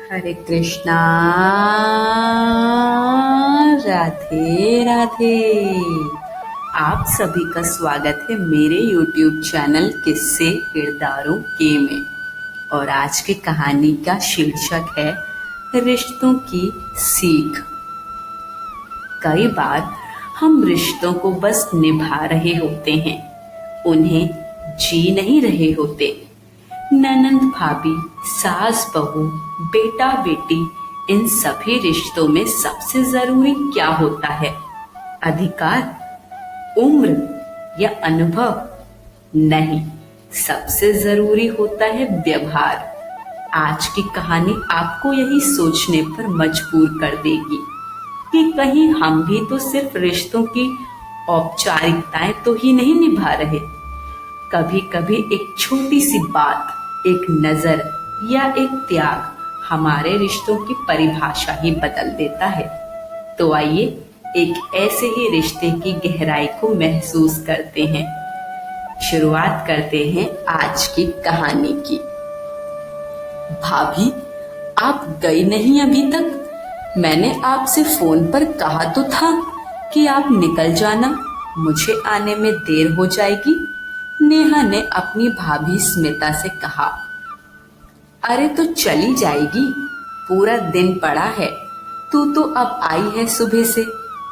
हरे कृष्णा। राधे राधे। आप सभी का स्वागत है मेरे YouTube चैनल किस्से किरदारों के में। और आज की कहानी का शीर्षक है रिश्तों की सीख। कई बार हम रिश्तों को बस निभा रहे होते हैं, उन्हें जी नहीं रहे होते। ननंद भाभी, सास बहू, बेटा बेटी, इन सभी रिश्तों में सबसे जरूरी क्या होता है? अधिकार, उम्र या अनुभव? नहीं, सबसे जरूरी होता है व्यवहार। आज की कहानी आपको यही सोचने पर मजबूर कर देगी कि कहीं हम भी तो सिर्फ रिश्तों की औपचारिकताएं तो ही नहीं निभा रहे। कभी कभी एक छोटी सी बात, एक नजर या एक त्याग हमारे रिश्तों की परिभाषा ही बदल देता है। तो आइए एक ऐसे ही रिश्ते की गहराई को महसूस करते हैं। शुरुआत करते हैं आज की कहानी की। भाभी, आप गई नहीं अभी तक? मैंने आपसे फोन पर कहा तो था कि आप निकल जाना, मुझे आने में देर हो जाएगी। नेहा ने अपनी भाभी स्मिता से कहा। अरे तो चली जाएगी, पूरा दिन पड़ा है। तू तो अब आई है सुबह से,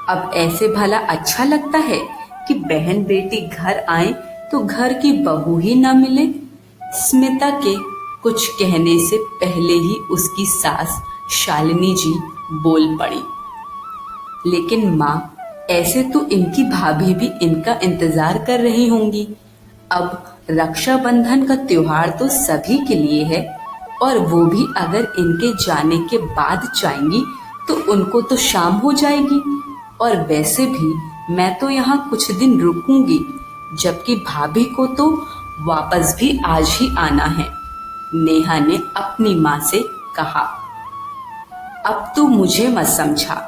अब ऐसे भला अच्छा लगता है कि बहन बेटी घर आए तो घर की बहू ही ना मिले? स्मिता के कुछ कहने से पहले ही उसकी सास शालिनी जी बोल पड़ी। लेकिन माँ, ऐसे तो इनकी भाभी भी इनका इंतजार कर रही होंगी। अब रक्षाबंधन का त्योहार तो सभी के लिए है, और वो भी अगर इनके जाने के बाद जाएंगी तो उनको तो शाम हो जाएगी। और वैसे भी मैं तो यहाँ कुछ दिन रुकूंगी, जबकि भाभी को तो वापस भी आज ही आना है। नेहा ने अपनी माँ से कहा। अब तो मुझे मत समझा,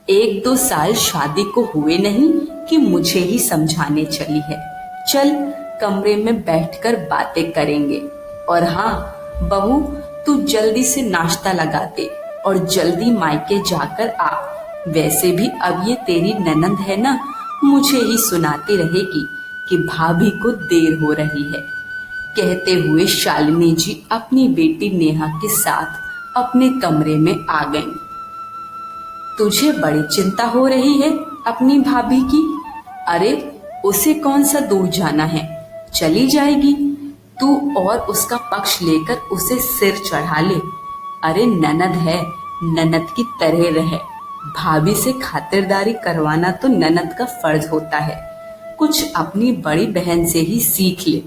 1-2 साल शादी को हुए नहीं कि मुझे ही समझाने चली है। चल, कमरे में बैठकर बातें करेंगे। और हाँ बहू, तू जल्दी से नाश्ता लगा दे और जल्दी मायके जाकर आ। वैसे भी अब ये तेरी ननंद है ना, मुझे ही सुनाती रहेगी कि भाभी को देर हो रही है। कहते हुए शालिनी जी अपनी बेटी नेहा के साथ अपने कमरे में आ गईं। तुझे बड़ी चिंता हो रही है अपनी भाभी की? अरे उसे कौन सा दूर जाना है, चली जाएगी। तू और उसका पक्ष लेकर उसे सिर चढ़ा ले। अरे ननद है, ननद की तरह रहे। भाभी से खातिरदारी करवाना तो ननद का फर्ज होता है, कुछ अपनी बड़ी बहन से ही सीख ले।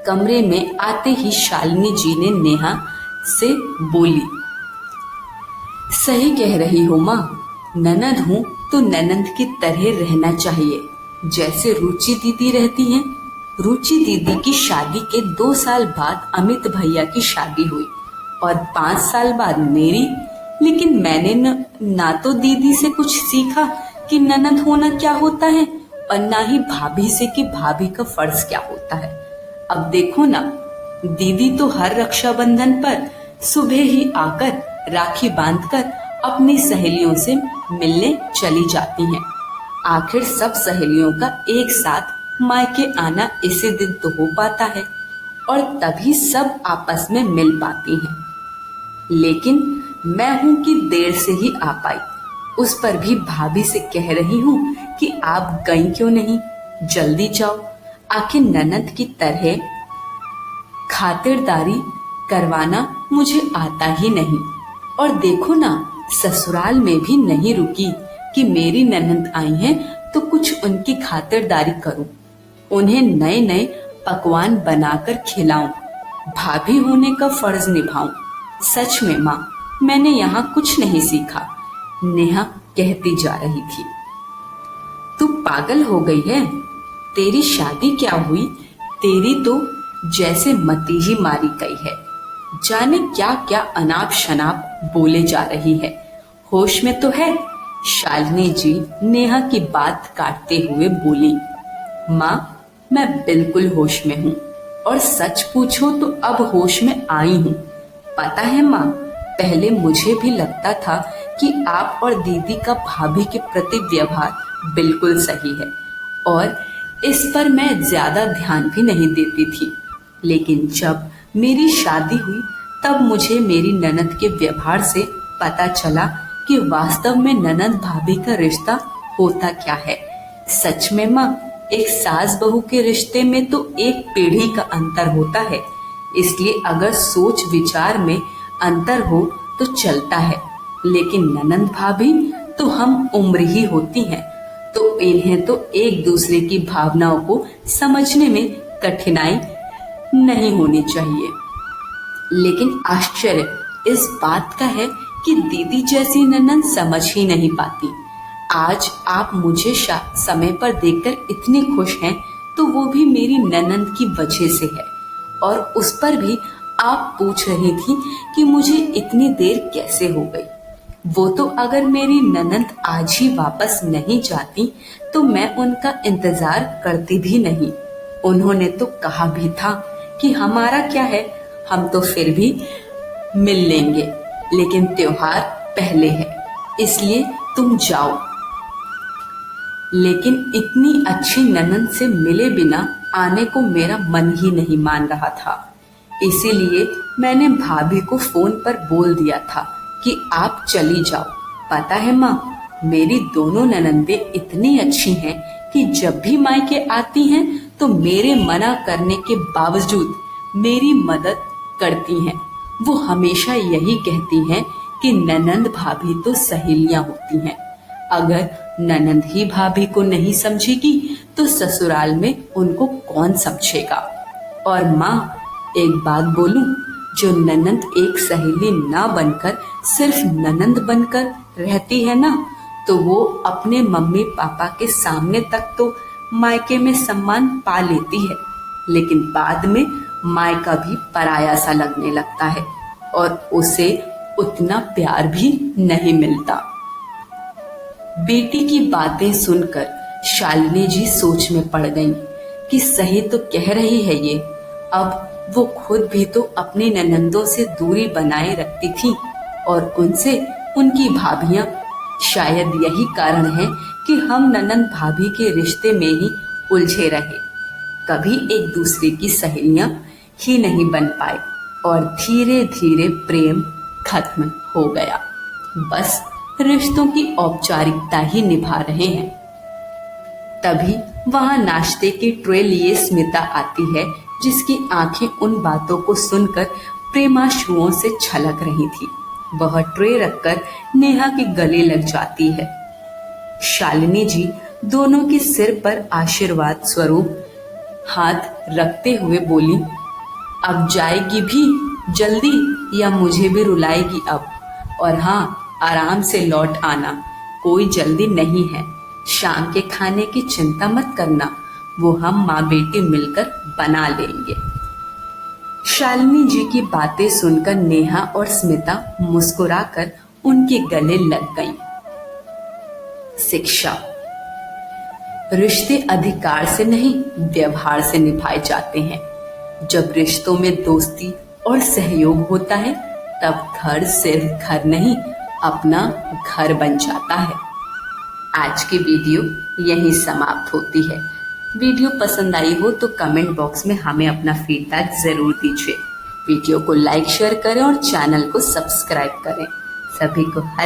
कमरे में आते ही शालिनी जी ने नेहा से बोली। सही कह रही हो माँ, ननद हूँ तो ननद की तरह रहना चाहिए, जैसे रुचि दीदी रहती हैं। रुचि दीदी की शादी के 2 साल बाद अमित भैया की शादी हुई और 5 साल बाद मेरी। लेकिन मैंने ना तो दीदी से कुछ सीखा कि ननद होना क्या होता है, और ना ही भाभी से कि भाभी का फर्ज क्या होता है। अब देखो ना, दीदी तो हर रक्षाबंधन पर सुबह ही आकर राखी बांधकर अपनी सहेलियों से मिलने चली जाती हैं। आखिर सब सहेलियों का एक साथ मायके आना इसी दिन तो हो पाता है, और तभी सब आपस में मिल पाती हैं। लेकिन मैं हूं कि देर से ही आ पाई, उस पर भी भाभी से कह रही हूँ कि आप गई क्यों नहीं, जल्दी जाओ। आखिर ननद की तरह खातिरदारी करवाना मुझे आता ही नहीं। और देखो ना, ससुराल में भी नहीं रुकी कि मेरी ननद आई हैं तो कुछ उनकी खातिरदारी करूं, उन्हें नए नए पकवान बनाकर खिलाऊं, भाभी होने का फर्ज निभाऊं। सच में माँ, मैंने यहाँ कुछ नहीं सीखा, नेहा कहती जा रही थी। तू पागल हो गई है? तेरी शादी क्या हुई, तेरी तो जैसे मती ही मारी गई है। जाने क्या क्या अनाप शनाप बोले जा रही है, होश में तो है? शालिनी जी नेहा की बात काटते हुए बोली। माँ, मैं बिल्कुल होश में हूँ, और सच पूछो तो अब होश में आई हूँ। पता है माँ, पहले मुझे भी लगता था कि आप और दीदी का भाभी के प्रति व्यवहार बिल्कुल सही है और इस पर मैं ज्यादा ध्यान भी नहीं देती थी। लेकिन जब मेरी शादी हुई तब मुझे मेरी ननद के व्यवहार से पता चला कि वास्तव में ननद भाभी का रिश्ता होता क्या है। सच में माँ, एक सास बहू के रिश्ते में तो एक पीढ़ी का अंतर होता है, इसलिए अगर सोच विचार में अंतर हो तो चलता है, लेकिन ननद भाभी तो हम उम्र ही होती हैं, तो इन्हें तो एक दूसरे की भावनाओं को समझने में कठिनाई नहीं होनी चाहिए। लेकिन आश्चर्य इस बात का है कि दीदी जैसी ननद समझ ही नहीं पाती। आज आप मुझे समय पर देखकर इतनी खुश हैं तो वो भी मेरी ननद की वजह से है। और उस पर भी आप पूछ रही थी कि मुझे इतनी देर कैसे हो गई। वो तो अगर मेरी ननद आज ही वापस नहीं जाती तो मैं उनका इंतजार करती भी नहीं। उन्होंने तो कहा भी था कि हमारा क्या है, हम तो फिर भी मिल लेंगे, लेकिन त्योहार पहले है, इसलिए तुम जाओ। लेकिन इतनी अच्छी ननद से मिले बिना आने को मेरा मन ही नहीं मान रहा था। इसीलिए मैंने भाभी को फोन पर बोल दिया था कि आप चली जाओ। पता है माँ, मेरी दोनों ननंदें इतनी अच्छी हैं कि जब भी मायके आती हैं तो मेरे मना करने के बावजूद मेरी मदद करती हैं। वो हमेशा यही कहती हैं कि ननंद भाभी तो सहेलियां होती हैं। अगर ननंद ही भाभी को नहीं समझेगी तो ससुराल में उनको कौन समझेगा। और माँ, एक बात बोलूं, जो ननंद एक सहेली ना बनकर सिर्फ ननंद बनकर रहती है ना, तो वो अपने मम्मी पापा के सामने तक तो मायके में सम्मान पा लेती है, लेकिन बाद में मायका भी पराया सा लगने लगता है और उसे उतना प्यार भी नहीं मिलता। बेटी की बातें सुनकर शालिनी जी सोच में पड़ गईं कि सही तो कह रही है ये। अब वो खुद भी तो अपनी ननंदों से दूरी बनाए रखती थी और उनसे उनकी भाभियां। शायद यही कारण है कि हम ननंद भाभी के रिश्ते में ही उलझे रहे, कभी एक दूसरे की सहेलियां ही नहीं बन पाए और धीरे धीरे प्रेम खत्म हो गया। बस रिश्तों की औपचारिकता ही निभा रहे हैं। तभी वहां नाश्ते की ट्रे लिए स्मिता आती है, जिसकी आंखें उन बातों को सुनकर प्रेमाश्रुओं से छलक रही थी। वह ट्रे रखकर नेहा के गले लग जाती है। शालिनी जी दोनों के सिर पर आशीर्वाद स्वरूप हाथ रखते हुए बोली, अब जाएगी भी जल्दी या मुझे भी रुलाएगी अब? और हाँ, आराम से लौट आना, कोई जल्दी नहीं है। शाम के खाने की चिंता मत करना, वो हम माँ बेटी मिलकर बना लेंगे। शालिनी जी की बातें सुनकर नेहा और स्मिता मुस्कुराकर उनके गले लग गईं। शिक्षा। रिश्ते अधिकार से नहीं, व्यवहार से निभाए जाते हैं। जब रिश्तों में दोस्ती और सहयोग होता है तब घर सिर्फ घर नहीं, अपना घर बन जाता है। आज की वीडियो यहीं समाप्त होती है। वीडियो पसंद आई हो तो कमेंट बॉक्स में हमें अपना फीडबैक जरूर दीजिए। वीडियो को लाइक शेयर करें और चैनल को सब्सक्राइब करें। सभी को